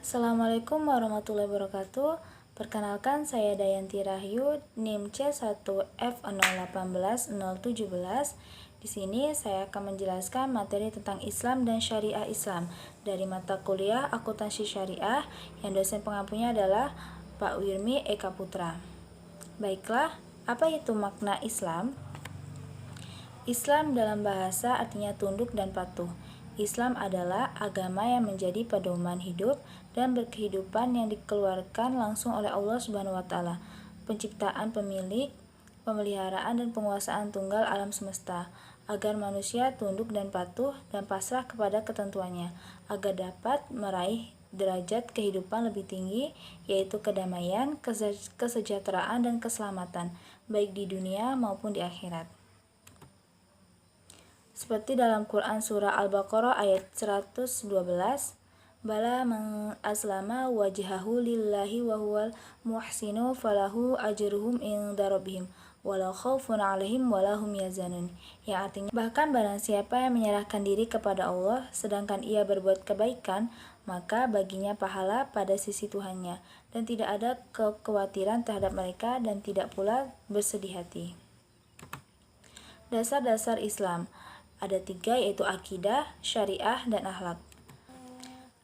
Assalamualaikum warahmatullahi wabarakatuh. Perkenalkan, saya Dayanti Rahyu, NIM C1F018-017. Di sini saya akan menjelaskan materi tentang Islam dan Syariah Islam dari mata kuliah Akuntansi Syariah yang dosen pengampunya adalah Pak Wirmi Eka Putra. Baiklah, apa itu makna Islam? Islam dalam bahasa artinya tunduk dan patuh. Islam adalah agama yang menjadi pedoman hidup dan berkehidupan yang dikeluarkan langsung oleh Allah Subhanahu wa taala, penciptaan, pemilik, pemeliharaan dan penguasaan tunggal alam semesta, agar manusia tunduk dan patuh dan pasrah kepada ketentuannya, agar dapat meraih derajat kehidupan lebih tinggi, yaitu kedamaian, kesejahteraan dan keselamatan, baik di dunia maupun di akhirat. Seperti dalam Quran Surah Al-Baqarah ayat 112, Bala man aslama wajhahu lillahi wa huwal muhsinu falahu ajruhum inda rabbihim walau khaufun alaihim walahum yazanun, yang artinya bahkan barang siapa yang menyerahkan diri kepada Allah sedangkan ia berbuat kebaikan, maka baginya pahala pada sisi Tuhannya dan tidak ada kekhawatiran terhadap mereka dan tidak pula bersedih hati. Dasar-dasar Islam ada 3, yaitu akidah, syariah, dan akhlak.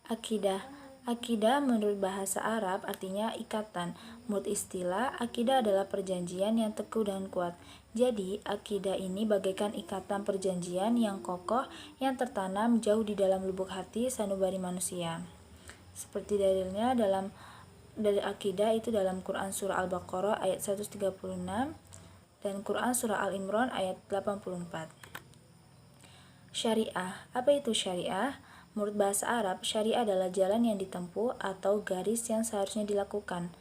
Akidah menurut bahasa Arab artinya ikatan. Menurut istilah, akidah adalah perjanjian yang teguh dan kuat. Jadi, akidah ini bagaikan ikatan perjanjian yang kokoh yang tertanam jauh di dalam lubuk hati sanubari manusia. Seperti dalilnya dari akidah itu dalam Quran Surah Al-Baqarah ayat 136 dan Quran Surah Al-Imran ayat 84. Syariah. Apa itu syariah? Menurut bahasa Arab, syariah adalah jalan yang ditempuh atau garis yang seharusnya dilakukan.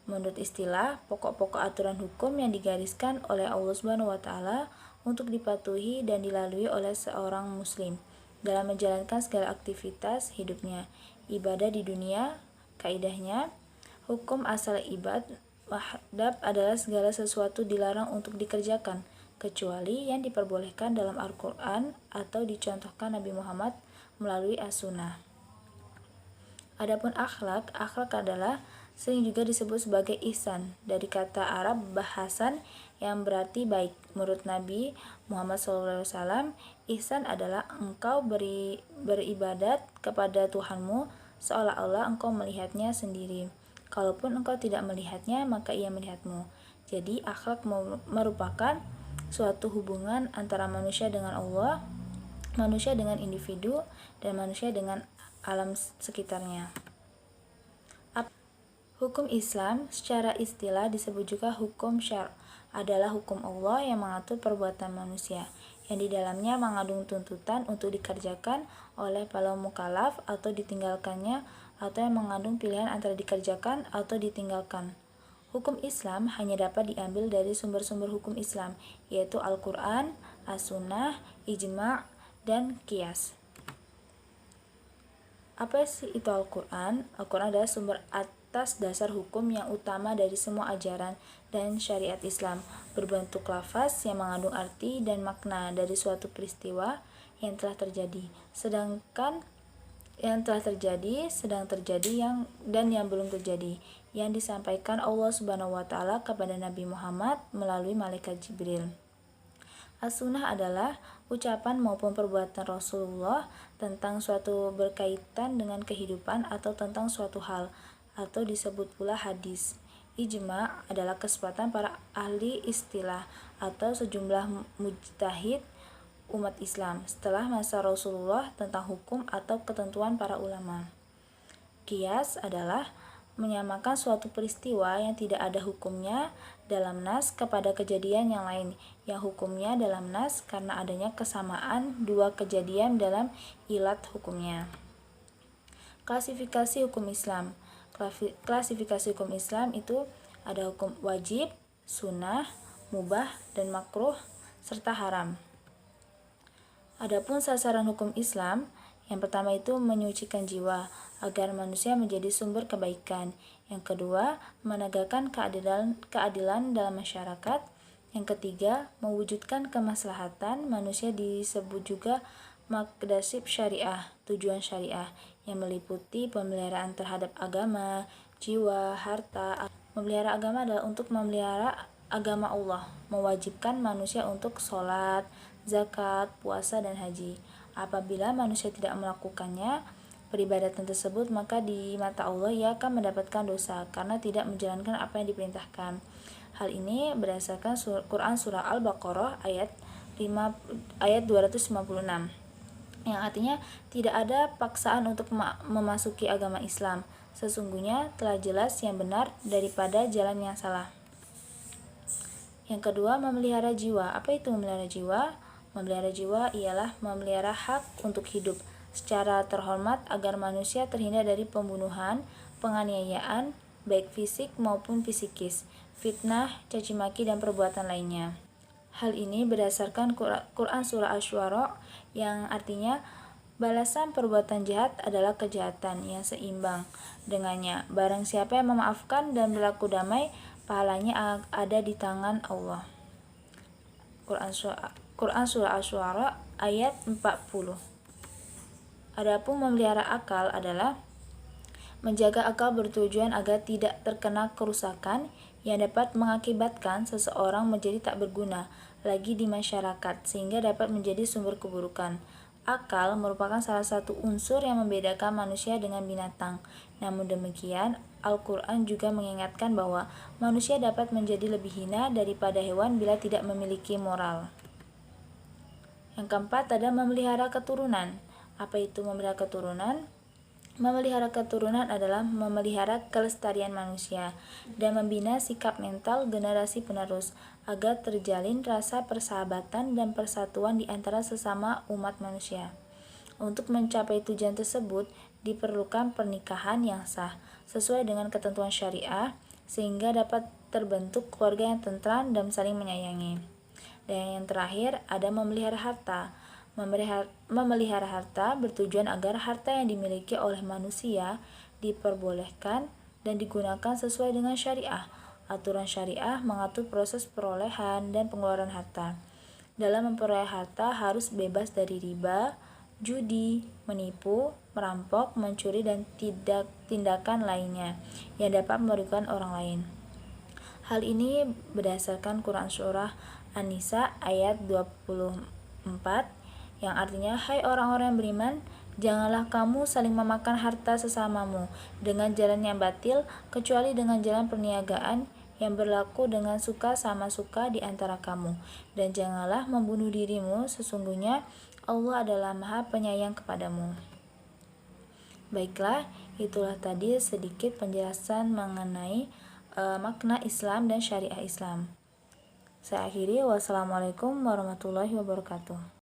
Menurut istilah, pokok-pokok aturan hukum yang digariskan oleh Allah Subhanahu wa taala untuk dipatuhi dan dilalui oleh seorang muslim dalam menjalankan segala aktivitas hidupnya. Ibadah di dunia, kaidahnya, hukum asal ibad wahdab adalah segala sesuatu dilarang untuk dikerjakan kecuali yang diperbolehkan dalam Al-Quran atau dicontohkan Nabi Muhammad melalui as-sunnah. Adapun akhlak adalah sering juga disebut sebagai ihsan, dari kata Arab bahasan yang berarti baik. Menurut Nabi Muhammad SAW, ihsan adalah engkau beribadat kepada Tuhanmu seolah-olah engkau melihatnya sendiri. Kalaupun engkau tidak melihatnya, maka ia melihatmu. Jadi akhlak merupakan suatu hubungan antara manusia dengan Allah, manusia dengan individu, dan manusia dengan alam sekitarnya. Hukum Islam secara istilah disebut juga hukum syar', adalah hukum Allah yang mengatur perbuatan manusia, yang di dalamnya mengandung tuntutan untuk dikerjakan oleh para mukallaf atau ditinggalkannya, atau yang mengandung pilihan antara dikerjakan atau ditinggalkan. Hukum Islam hanya dapat diambil dari sumber-sumber hukum Islam, yaitu Al-Quran, As-Sunnah, Ijma', dan Qiyas. Apa sih itu Al-Quran? Al-Quran adalah sumber atas dasar hukum yang utama dari semua ajaran dan syariat Islam, berbentuk lafaz yang mengandung arti dan makna dari suatu peristiwa yang telah terjadi, sedang terjadi, dan yang belum terjadi, yang disampaikan Allah Subhanahu wa taala kepada Nabi Muhammad melalui malaikat Jibril. As-sunnah adalah ucapan maupun perbuatan Rasulullah tentang suatu berkaitan dengan kehidupan atau tentang suatu hal, atau disebut pula hadis. Ijma' adalah kesepakatan para ahli istilah atau sejumlah mujtahid umat Islam setelah masa Rasulullah tentang hukum atau ketentuan para ulama. Qiyas adalah menyamakan suatu peristiwa yang tidak ada hukumnya dalam nas kepada kejadian yang lain yang hukumnya dalam nas karena adanya kesamaan dua kejadian dalam ilat hukumnya. Klasifikasi hukum Islam. Klasifikasi hukum Islam itu ada hukum wajib, sunnah, mubah, dan makruh, serta haram. Adapun sasaran hukum Islam, yang pertama itu menyucikan jiwa agar manusia menjadi sumber kebaikan. Yang kedua, menegakkan keadilan dalam masyarakat. Yang ketiga, mewujudkan kemaslahatan manusia disebut juga maqasid syariah, tujuan syariah. yang meliputi pemeliharaan terhadap agama, jiwa, harta. Memelihara agama adalah untuk memelihara agama Allah, mewajibkan manusia untuk sholat, zakat, puasa, dan haji. Apabila manusia tidak melakukannya, peribadatan tersebut, maka di mata Allah ia akan mendapatkan dosa karena tidak menjalankan apa yang diperintahkan. Hal ini berdasarkan Quran Surah Al-Baqarah ayat 256, yang artinya tidak ada paksaan untuk memasuki agama Islam. Sesungguhnya telah jelas yang benar daripada jalan yang salah. Yang kedua, memelihara jiwa. Apa itu memelihara jiwa? Memelihara jiwa ialah memelihara hak untuk hidup secara terhormat agar manusia terhindar dari pembunuhan, penganiayaan, baik fisik maupun psikis, fitnah, caci maki, dan perbuatan lainnya. Hal ini berdasarkan Quran Surah Asy-Syu'ara yang artinya balasan perbuatan jahat adalah kejahatan yang seimbang dengannya. Barang siapa yang memaafkan dan berlaku damai, pahalanya ada di tangan Allah. Quran Surah Asy-Syu'ara ayat 40. Adapun memelihara akal adalah menjaga akal bertujuan agar tidak terkena kerusakan yang dapat mengakibatkan seseorang menjadi tak berguna lagi di masyarakat sehingga dapat menjadi sumber keburukan. Akal merupakan salah satu unsur yang membedakan manusia dengan binatang. Namun demikian, Al-Quran juga mengingatkan bahwa manusia dapat menjadi lebih hina daripada hewan bila tidak memiliki moral. Yang keempat ada memelihara keturunan. Apa itu memelihara keturunan? Memelihara keturunan adalah memelihara kelestarian manusia dan membina sikap mental generasi penerus agar terjalin rasa persahabatan dan persatuan di antara sesama umat manusia. Untuk mencapai tujuan tersebut, diperlukan pernikahan yang sah sesuai dengan ketentuan syariah sehingga dapat terbentuk keluarga yang tentram dan saling menyayangi. Dan yang terakhir ada memelihara harta. Memelihara harta bertujuan agar harta yang dimiliki oleh manusia diperbolehkan dan digunakan sesuai dengan syariah. Aturan syariah mengatur proses perolehan dan pengeluaran harta. Dalam memperoleh harta harus bebas dari riba, judi, menipu, merampok, mencuri, dan tindakan lainnya yang dapat merugikan orang lain. Hal ini berdasarkan Quran Surah An-Nisa ayat 24 yang artinya, hai orang-orang yang beriman, janganlah kamu saling memakan harta sesamamu dengan jalan yang batil, kecuali dengan jalan perniagaan yang berlaku dengan suka sama suka di antara kamu. Dan janganlah membunuh dirimu, sesungguhnya Allah adalah Maha Penyayang kepadamu. Baiklah, itulah tadi sedikit penjelasan mengenai makna Islam dan syariah Islam. Saya akhiri, wassalamualaikum warahmatullahi wabarakatuh.